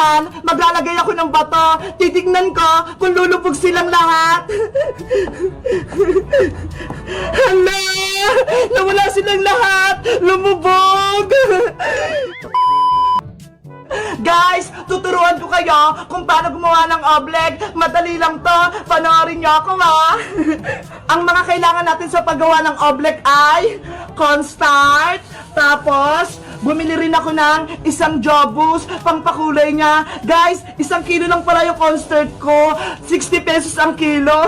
naman, maglalagay ako ng bato. Titignan ko kung lulubog silang lahat. Hala! Nawala silang lahat! Lumubog! Guys, tuturuan ko kayo kung paano gumawa ng oblek. Madali lang to. Panoorin niyo ako, ha? Ang mga kailangan natin sa paggawa ng oblek ay cornstarch, tapos bumili rin ako ng isang jobus, pangpakulay niya. Guys, 1 kilo lang pala yung cornstarch ko. 60 pesos ang kilo.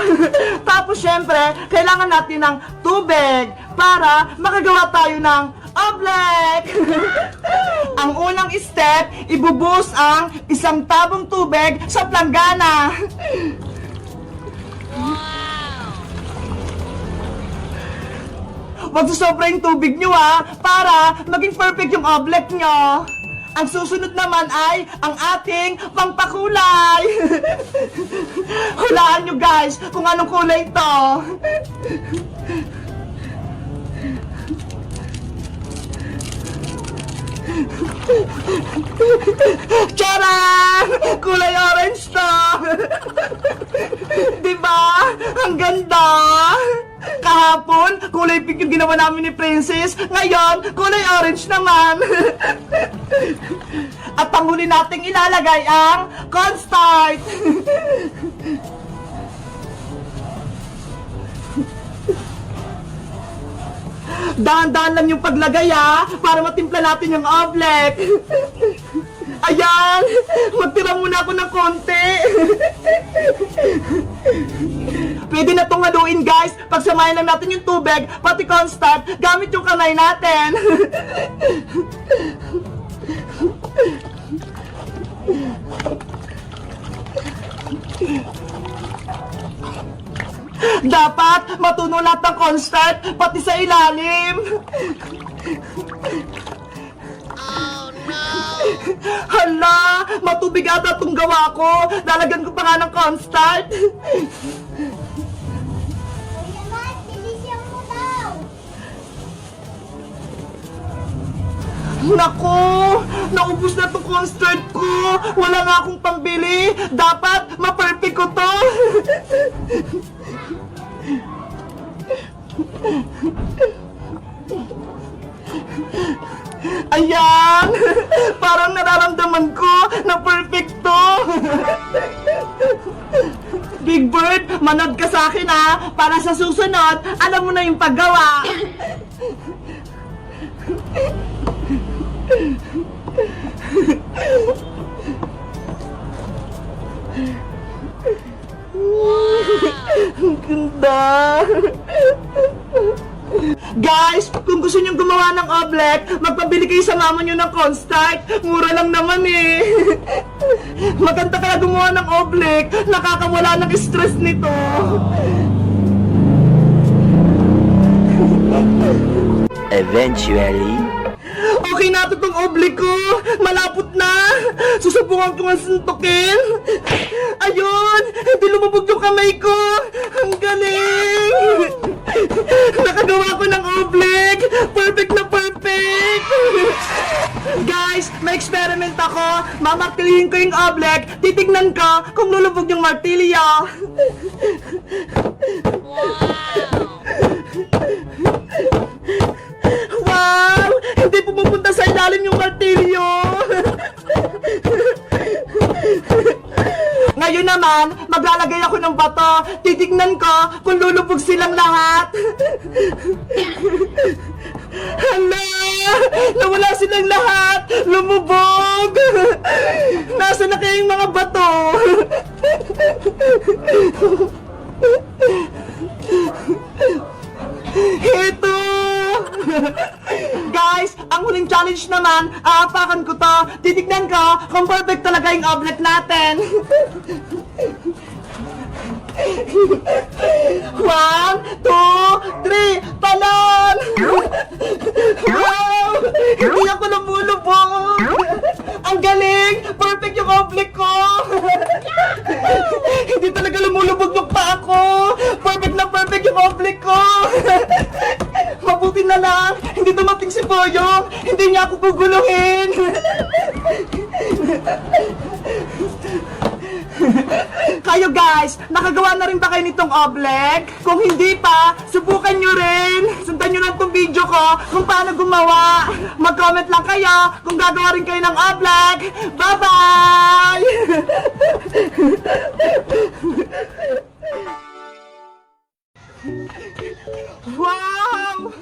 Tapos, syempre, kailangan natin ng tubig para makagawa tayo ng oblek. Ang unang step, ibubuhos ang 1 tabong tubig sa planggana. Wag susobra yung tubig nyo, ha, para maging perfect yung oblek nyo. Ang susunod naman ay ang ating pangpakulay. Hulaan nyo, guys, kung anong kulay ito. Charan! Kulay orange to! Diba? Ang ganda! Kahapon, kulay pink yung ginawa namin ni Princess. Ngayon, kulay orange naman. At ang huli nating ilalagay ang cornstarch. Dahan-dahan lang yung paglagay, ha, para matimpla natin yung oblek. Ayan! Magtira muna ako ng konti. Pwede na itong haluin, guys. Pagsamahin lang natin yung tubig, pati cornstarch, gamit yung kamay natin. Dapat matunaw lahat ng cornstarch, pati sa ilalim. Oh, no! Hala! Matubig ata itong gawa ko. Lalagyan ko pa nga ng cornstarch. Naku! Naubos na itong cornstarch ko. Wala nga akong pambili. Dapat ma-perfect ko to. Ayan! Parang nararamdaman ko na perfecto! Big Bird, manood ka sa akin, ha! Para sa susunod, alam mo na yung paggawa! Ang ganda! Guys, kung gusto nyo gumawa ng oblek, magpabili kayo sa mama nyo ng cornstarch. Mura lang naman, eh. Maganda kaya gumawa ng oblek. Nakakawala ng stress nito. Eventually, Okay na ito tong oblek ko. Malapot na. Susubukan ko nga suntukin. Ayun, hindi lumubog yung kamay ko. Ang galing. Nakagawa ko ng oblek. Perfect na perfect. Guys, may experiment ako. Mamartilihin ko yung oblek. Titignan ko kung lulubog yung martilyo. Wow! Hindi pumupunta sa ilalim yung martilyo! Ngayon naman, maglalagay ako ng bato. Titignan ko kung lulubog silang lahat. Hala! Nawala silang lahat! Lumubog! Nasaan na kayong mga bato? Ito! Guys, ang huling challenge naman, aapakan ko to. Titignan ko kung perfect talaga yung oblek natin. 1, 2, 3, talon! Wow! Hindi ako lumulubog! Ang galing! Perfect yung oblek ko! Hindi talaga lumulubog yung paa ko! Perfect na perfect yung oblek ko! Mabuti na lang! Hindi dumating si Boyong! Hindi niya ako guguluhin! Kayo guys, nakagawa na rin ba kayo nitong oblek? Kung hindi pa, subukan nyo rin. Sundan nyo lang tong video ko kung paano gumawa. Mag-comment lang kayo kung gagawa rin kayo ng oblek. Bye-bye! Wow!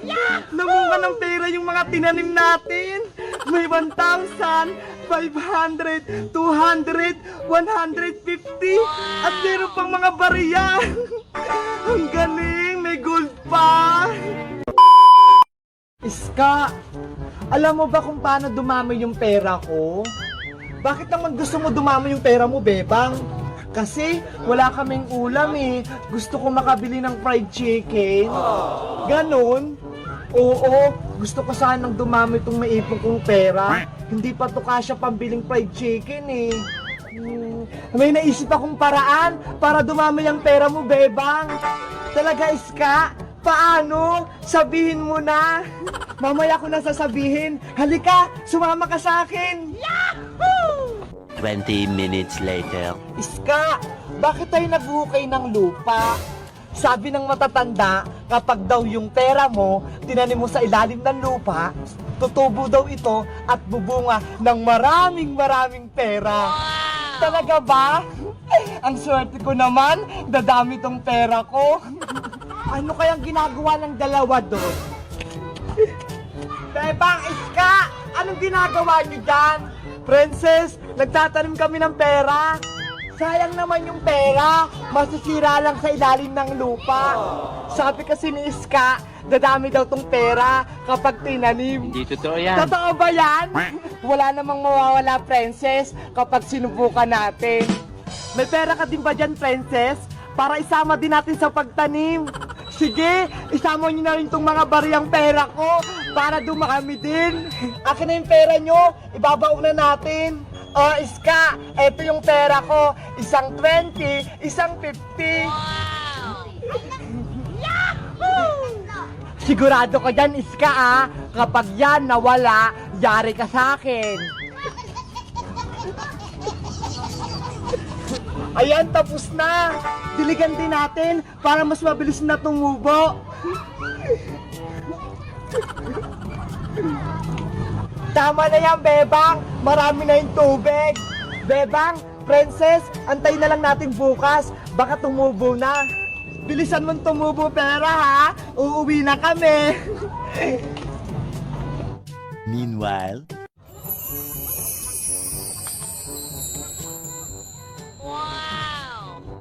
Namunga ng pera yung mga tinanim natin. May 1,000, 500, 200, 150, at meron pang mga bariya. Ang galing, may gold pa. Iska, alam mo ba kung paano dumami yung pera ko? Bakit naman gusto mo dumami yung pera mo, Bebang? Kasi wala kaming ulam eh. Gusto ko makabili ng fried chicken. Ganon? Oo, gusto ko sanang dumami itong maipon kong pera. Hindi pa to kasya pambiling fried chicken eh. May naisip akong paraan para dumami ang pera mo, Bebang. Talaga, Iska? Paano? Sabihin mo na. Mamaya ko na sasabihin. Halika, sumama ka sa akin. 20 minutes later. Iska, bakit tayo nagbuhukay ng lupa? Sabi ng matatanda, kapag daw yung pera mo, tinanim mo sa ilalim ng lupa, tutubo daw ito at bubunga ng maraming pera. Talaga ba? Ang swerte ko naman, dadami tong pera ko. Ano kayang ginagawa ng dalawa doon? Bebang, Iska, anong ginagawa niyo dyan? Princess, nagtatanim kami ng pera. Sayang naman yung pera, masisira lang sa ilalim ng lupa. Sabi kasi ni Iska, dadami daw tong pera kapag tinanim. Hindi totoo yan. Totoo ba yan? Wala namang mawawala, Princess, kapag sinubukan natin. May pera ka din ba dyan, Princess? Para isama din natin sa pagtanim. Sige, isama nyo na rin itong mga bariyang pera ko para dumami din. Akin na yung pera nyo, ibabaon na natin. Oh, Iska, eto yung pera ko. Isang 20, isang 50. Wow! Sigurado ka dyan, Iska, ah. Kapag yan nawala, yari ka sa akin. Ayan, tapos na. Diligan din natin para mas mabilis na tumubo. Tama na yan, Bebang. Marami na yung tubig. Bebang, Princess, antay na lang natin bukas. Baka tumubo na. Bilisan mong tumubo pera, ha? Uuwi na kami. Meanwhile,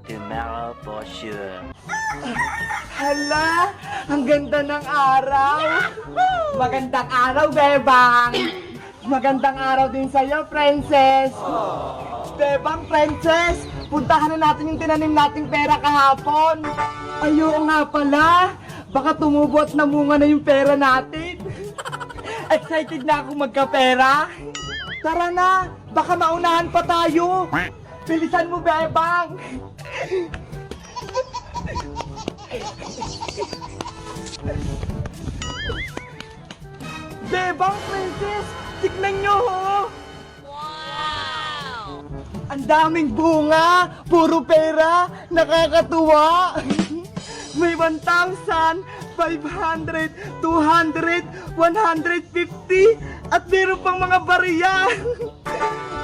tomorrow for sure. Hala, ang ganda ng araw. Magandang araw, Bebang. Magandang araw din sa'yo, Princess. Bebang, Princess, puntahan na natin yung tinanim nating pera kahapon. Ayun nga pala, baka tumubo at namunga na yung pera natin. Excited na ako magkapera. Tara na, baka maunahan pa tayo. Bilisan mo, Bebang. Bebang, Princess, tignan nyo, ho. Wow! Ang daming bunga, puro pera, nakakatuwa. May 1,000, 500, 200, 150, at meron pang mga bariya.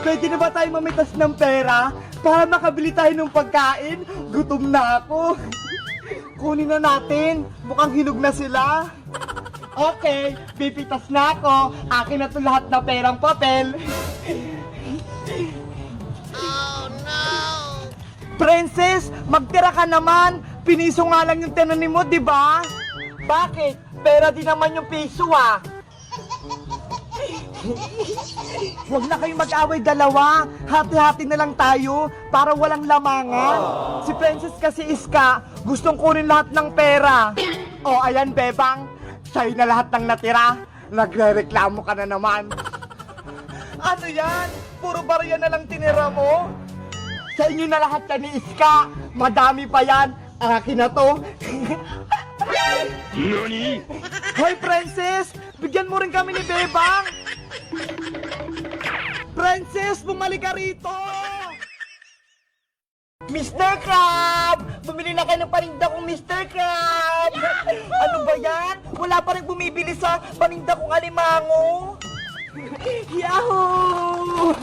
Pwede na ba tayo mamitas ng pera para makabili tayo ng pagkain? Gutom na ako. Kunin na natin, mukhang hinog na sila. Okay, pipitas na ako. Akin na to lahat na perang papel. Oh no! Princess, magtira ka naman. Piniso nga lang yung tinanim mo, di ba? Bakit? Pera din naman yung piso, ah. Huwag na kayong mag-away dalawa. Hati-hati na lang tayo para walang lamangan. Si Princess kasi, Iska, gustong kunin lahat ng pera. O, ayan, Bebang. Sa'yo na lahat ng natira. Nagre-reklamo ka na naman. Ano yan? Puro barya na lang tinira mo? Sa inyo na lahat yan ni Iska. Madami pa yan. Akin na to. Nani? Hoy, Princess! Bigyan mo rin kami ni Bebang! Princess, bumalik ka rito! Mr. Crab! Bumili na kayo ng paninda kong Mr. Crab! Ano ba yan? Wala pa rin bumibili sa paninda kong alimango. Yahoo!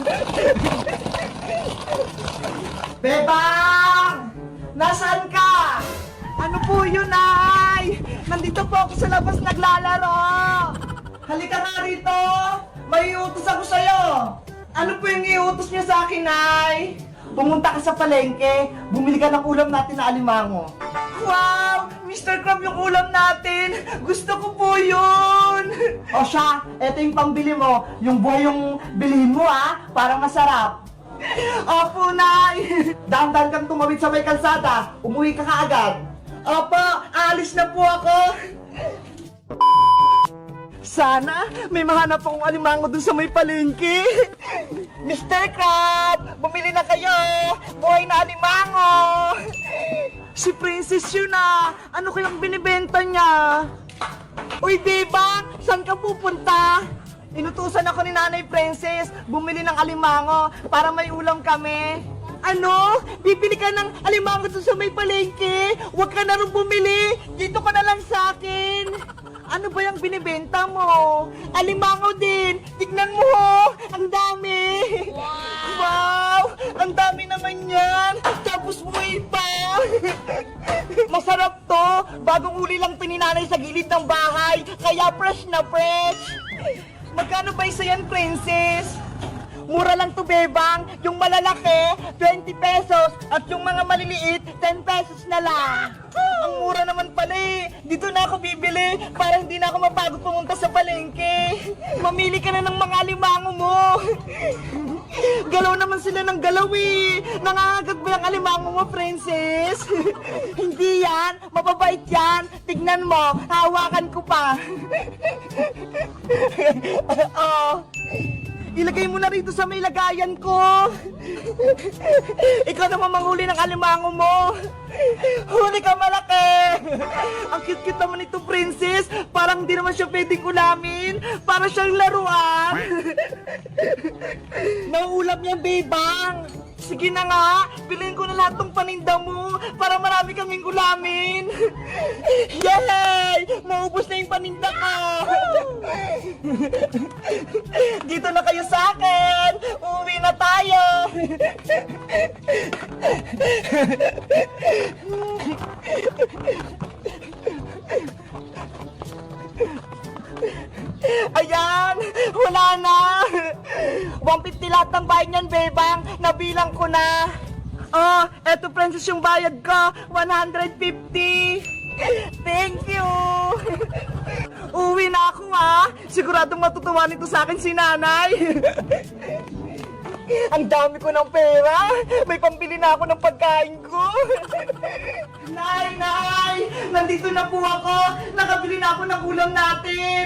Bebang! Nasaan ka? Ano po yun, Nay? Nandito po ako sa labas naglalaro. Halika nga rito. May iutos ako sa'yo. Ano po yung iutos niya sa akin, Nay? Pumunta ka sa palengke, bumili ka ng ulam natin na alimango. Wow! Mr. Crab yung ulam natin! Gusto ko po yun! O siya, eto yung pambili mo. Yung buhay yung bilhin mo, parang masarap. Opo, Nay! Dahan-dahan kang tumawid sa may kalsada. Umuwi ka kaagad. Opo, aalis na po ako. Sana may mahanap akong alimango dun sa may palengke. Mr. Crab, bumili na kayo. Buhay na alimango. Si Princess yun Ano kayang binibenta niya? Uy, Bebang, saan ka pupunta? Inutusan ako ni Nanay Princess bumili ng alimango para may ulam kami. Ano? Bibili ka ng alimango dun sa may palengke? Huwag ka na rin bumili. Dito ka na lang sa akin. Ano ba yung binibenta mo? Alimango din. Tignan mo, ang dami. Wow! Ang dami naman yan. Tapos buhay pa. Masarap to. Bagong uli lang pininanay sa gilid ng bahay. Kaya fresh na fresh. Magkano ba isa yan, Princess? Mura lang to, Bebang. Yung malalaki, 20 pesos. At yung mga maliliit, 10 pesos na lang. Ang mura naman pala Dito na ako bibili para hindi na ako mapagod pumunta sa palengke. Mamili ka na ng mga alimango mo. Galaw naman sila ng galaw Nangangagat ba yung alimango mo, Princess? Hindi yan. Mababait yan. Tignan mo. Hawakan ko pa. Ilagay mo na rito sa may lagayan ko. Ikaw naman manghuli ng alimango mo. Huli ka, malaki. Ang cute-cute naman ito, Princess. Parang hindi naman siya pwedeng ulamin. Para siyang laruan. Nauulam yan, Bebang. Sige na nga, bilhin ko na lahat ng paninda mo para marami kaming ulamin. Yay! Maubos na yung paninda ko. Dito na kayo sa akin. Uuwi na tayo. Ayan! Wala na! 150 lahat ng bayad niyan, Bebang! Nabilang ko na! Eto, Princess, yung bayad ko! 150! Thank you! Uwi na ako, Siguradong matutuwa nito sa akin si Nanay! Ang dami ko ng pera! May pambili na ako ng pagkain ko! Nay! Nay! Nandito na po ako! Nakabili na ako ng ulam natin!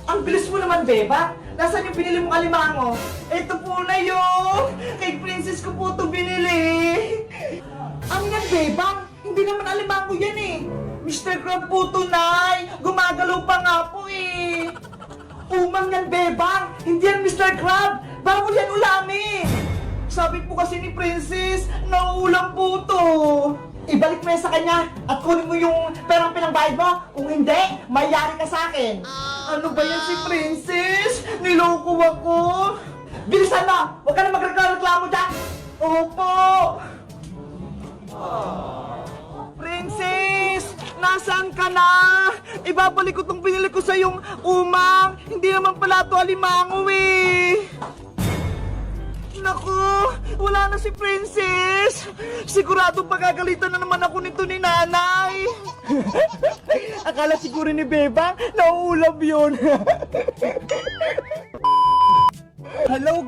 Ang bilis mo naman, Beba! Nasaan yung binili mong alimango? Ito po na yun! Kay Princess ko po ito binili! Ang yan, Beba! Hindi naman alimango yan Mr. Crab po ito, Nay! Gumagalaw pa nga po Umang yan, Bebang! Hindi yan, Mr. Crab! Bawal yan ulamin! Sabi po kasi ni Princess, nauulam po to. Ibalik mo yan sa kanya at kunin mo yung perang pinangbayad mo. Kung hindi, mayari ka sa akin. Ano ba yan si Princess? Niloko ako. Bilisan mo! Huwag ka na magreklamo dyan! Opo! Princess! Nasaan ka na? Ibabalik ko tong binili ko sa yung umang. Hindi naman pala ito alimango Naku, wala na si Princess. Sigurado pagagalitan na naman ako nito ni Nanay. Akala siguro ni Beba, nauulab yun. Hello, guys.